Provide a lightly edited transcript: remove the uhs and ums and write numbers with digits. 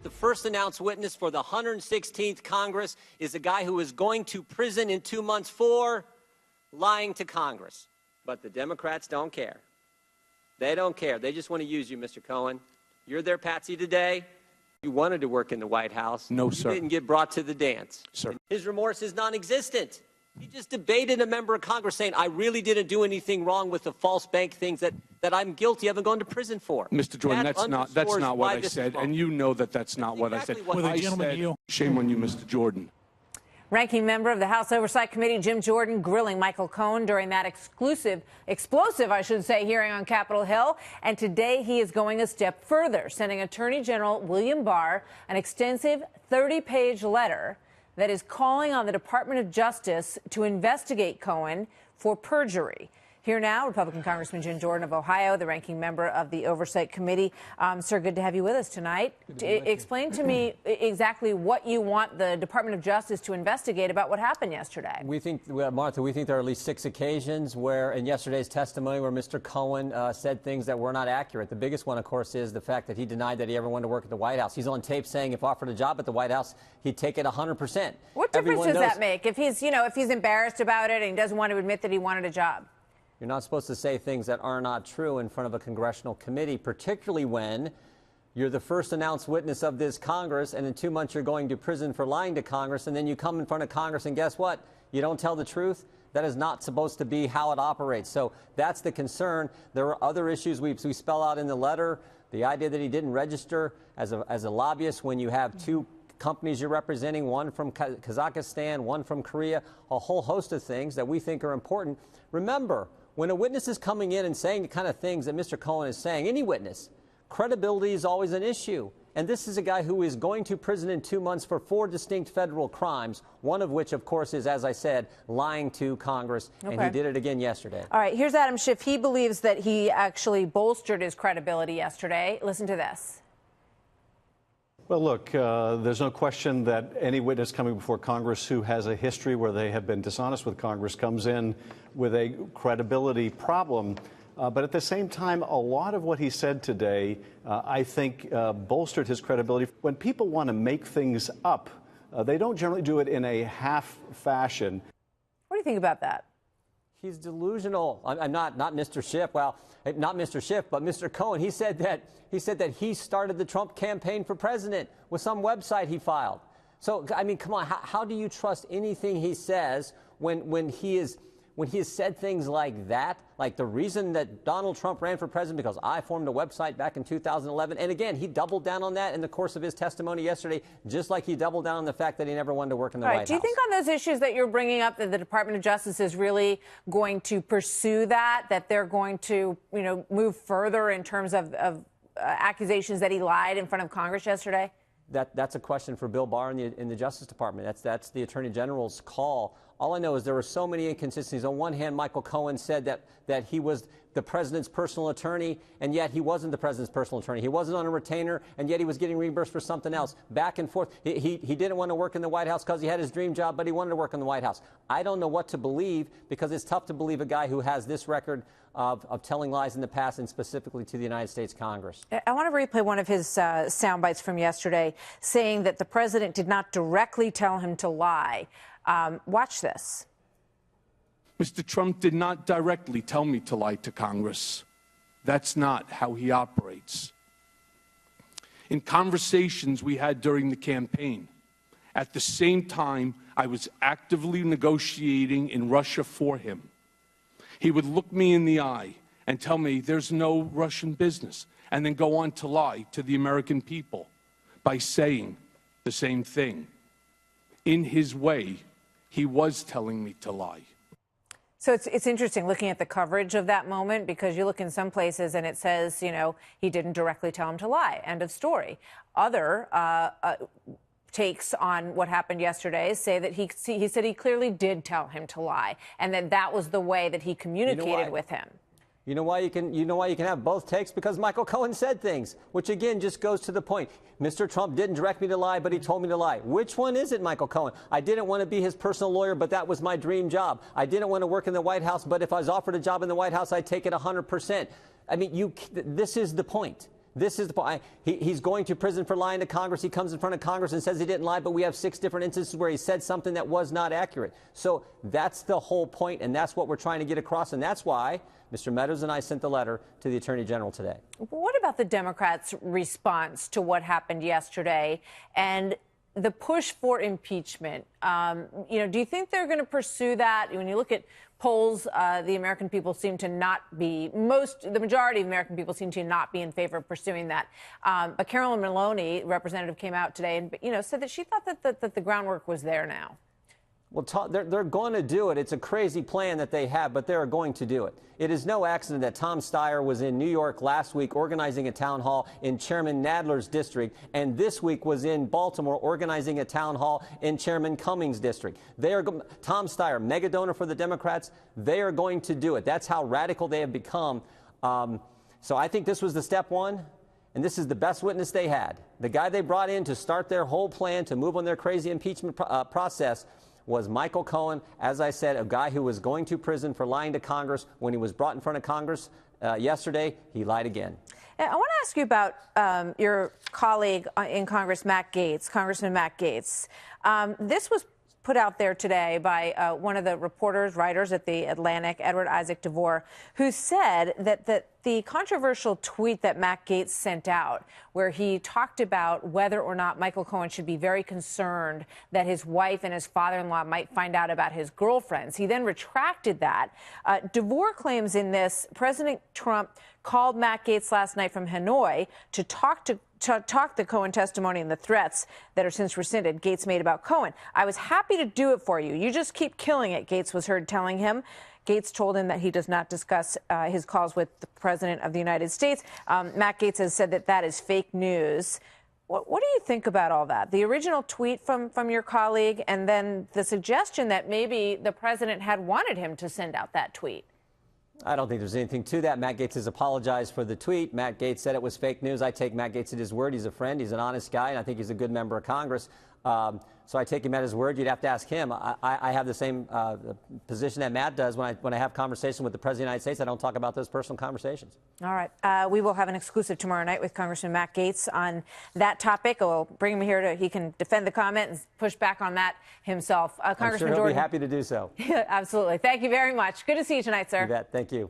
the first announced witness for the 116th Congress is a guy who is going to prison in 2 months for lying to Congress. But the Democrats don't care. They don't care. They just want to use you, Mr. Cohen. You're their patsy today. You wanted to work in the White House. No, sir. You didn't get brought to the dance. Sir. His remorse is non-existent. He just debated a member of Congress saying, I really didn't do anything wrong with the false bank things that I'm guilty of and going to prison for. Mr. Jordan, that's not what I said, and you know that that's not what I said. Shame on you, Mr. Jordan. Ranking member of the House Oversight Committee, Jim Jordan, grilling Michael Cohen during that explosive, hearing on Capitol Hill. And today he is going a step further, sending Attorney General William Barr an extensive 30-page letter that is calling on the Department of Justice to investigate Cohen for perjury. Here now, Republican Congressman Jim Jordan of Ohio, the ranking member of the Oversight Committee. Sir, good to have you with us tonight. Explain to me exactly what you want the Department of Justice to investigate about what happened yesterday. We think, Martha, there are at least 6 occasions where, in yesterday's testimony, where Mr. Cohen said things that were not accurate. The biggest one, of course, is the fact that he denied that he ever wanted to work at the White House. He's on tape saying if offered a job at the White House, he'd take it 100%. What difference does that make if he's embarrassed about it and he doesn't want to admit that he wanted a job? You're not supposed to say things that are not true in front of a congressional committee, particularly when you're the first announced witness of this Congress, and in 2 months you're going to prison for lying to Congress, and then you come in front of Congress and guess what? You don't tell the truth? That is not supposed to be how it operates. So that's the concern. There are other issues we spell out in the letter. The idea that he didn't register as a lobbyist when you have 2 companies you're representing, one from Kazakhstan, one from Korea, a whole host of things that we think are important. Remember, when a witness is coming in and saying the kind of things that Mr. Cohen is saying, any witness, credibility is always an issue. And this is a guy who is going to prison in 2 months for 4 distinct federal crimes, one of which, of course, is, as I said, lying to Congress. Okay. And he did it again yesterday. All right, here's Adam Schiff. He believes that he actually bolstered his credibility yesterday. Listen to this. Well, look, there's no question that any witness coming before Congress who has a history where they have been dishonest with Congress comes in with a credibility problem. But at the same time, a lot of what he said today, I think, bolstered his credibility. When people want to make things up, they don't generally do it in a half fashion. What do you think about that? He's delusional. I'm not Mr. Schiff. Well, not Mr. Schiff, but Mr. Cohen. He said that he started the Trump campaign for president with some website he filed. So, I mean, come on. How do you trust anything he says when he has said things like that? Like the reason that Donald Trump ran for president because I formed a website back in 2011. And again, he doubled down on that in the course of his testimony yesterday, just like he doubled down on the fact that he never wanted to work in the White House. Do you think on those issues that you're bringing up that the Department of Justice is really going to pursue that they're going to, move further in terms of accusations that he lied in front of Congress yesterday? That's a question for Bill Barr in the Justice Department. That's the Attorney General's call. All I know is there were so many inconsistencies. On one hand, Michael Cohen said that he was the president's personal attorney, and yet he wasn't the president's personal attorney. He wasn't on a retainer, and yet he was getting reimbursed for something else. Back and forth. He didn't want to work in the White House because he had his dream job, but he wanted to work in the White House. I don't know what to believe because it's tough to believe a guy who has this record of telling lies in the past, and specifically to the United States Congress. I want to replay one of his sound bites from yesterday, saying that the president did not directly tell him to lie. Watch this. Mr. Trump did not directly tell me to lie to Congress. That's not how he operates. In conversations we had during the campaign, at the same time I was actively negotiating in Russia for him. He would look me in the eye and tell me there's no Russian business, and then go on to lie to the American people by saying the same thing. In his way, he was telling me to lie. So it's interesting looking at the coverage of that moment, because you look in some places and it says, he didn't directly tell him to lie. End of story. Other takes on what happened yesterday say that he said he clearly did tell him to lie, and that was the way that he communicated with him. You know why you can have both takes? Because Michael Cohen said things, which again just goes to the point. Mr. Trump didn't direct me to lie, but he told me to lie. Which one is it, Michael Cohen? I didn't want to be his personal lawyer, but that was my dream job. I didn't want to work in the White House, but if I was offered a job in the White House, I'd take it 100%. I mean, this is the point. This is the point. He's going to prison for lying to Congress. He comes in front of Congress and says he didn't lie, but we have 6 different instances where he said something that was not accurate. So that's the whole point, and that's what we're trying to get across, and that's why Mr. Meadows and I sent the letter to the Attorney General today. What about the Democrats' response to what happened yesterday and the push for impeachment? Do you think they're going to pursue that? When you look at polls, the American people seem to not be, the majority of American people seem to not be in favor of pursuing that. But Carolyn Maloney, representative, came out today and, said that she thought that the groundwork was there now. Well, they're going to do it. It's a crazy plan that they have, but they're going to do it. It is no accident that Tom Steyer was in New York last week organizing a town hall in Chairman Nadler's district, and this week was in Baltimore organizing a town hall in Chairman Cummings' district. Tom Steyer, mega donor for the Democrats, they are going to do it. That's how radical they have become. So I think this was the step one, and this is the best witness they had. The guy they brought in to start their whole plan to move on their crazy impeachment process was Michael Cohen, as I said, a guy who was going to prison for lying to Congress. When he was brought in front of Congress yesterday, he lied again. I want to ask you about your colleague in Congress, Congressman Matt Gaetz. This was put out there today by one of the writers at The Atlantic, Edward Isaac DeVore, who said that the controversial tweet that Matt Gaetz sent out, where he talked about whether or not Michael Cohen should be very concerned that his wife and his father-in-law might find out about his girlfriends. He then retracted that. DeVore claims in this, President Trump called Matt Gaetz last night from Hanoi to talk the Cohen testimony and the threats that are since rescinded Gaetz made about Cohen. I was happy to do it for you. You just keep killing it, Gaetz was heard telling him. Gaetz told him that he does not discuss his calls with the President of the United States. Matt Gaetz has said that is fake news. What do you think about all that? The original tweet from your colleague and then the suggestion that maybe the President had wanted him to send out that tweet. I don't think there's anything to that. Matt Gaetz has apologized for the tweet. Matt Gaetz said it was fake news. I take Matt Gaetz at his word. He's a friend. He's an honest guy, and I think he's a good member of Congress. So I take him at his word. You'd have to ask him. I have the same position that Matt does. When I have conversation with the President of the United States, I don't talk about those personal conversations. All right. We will have an exclusive tomorrow night with Congressman Matt Gaetz on that topic. We'll bring him here he can defend the comment and push back on that himself. I'm sure he'll be happy to do so. Absolutely. Thank you very much. Good to see you tonight, sir. You bet. Thank you.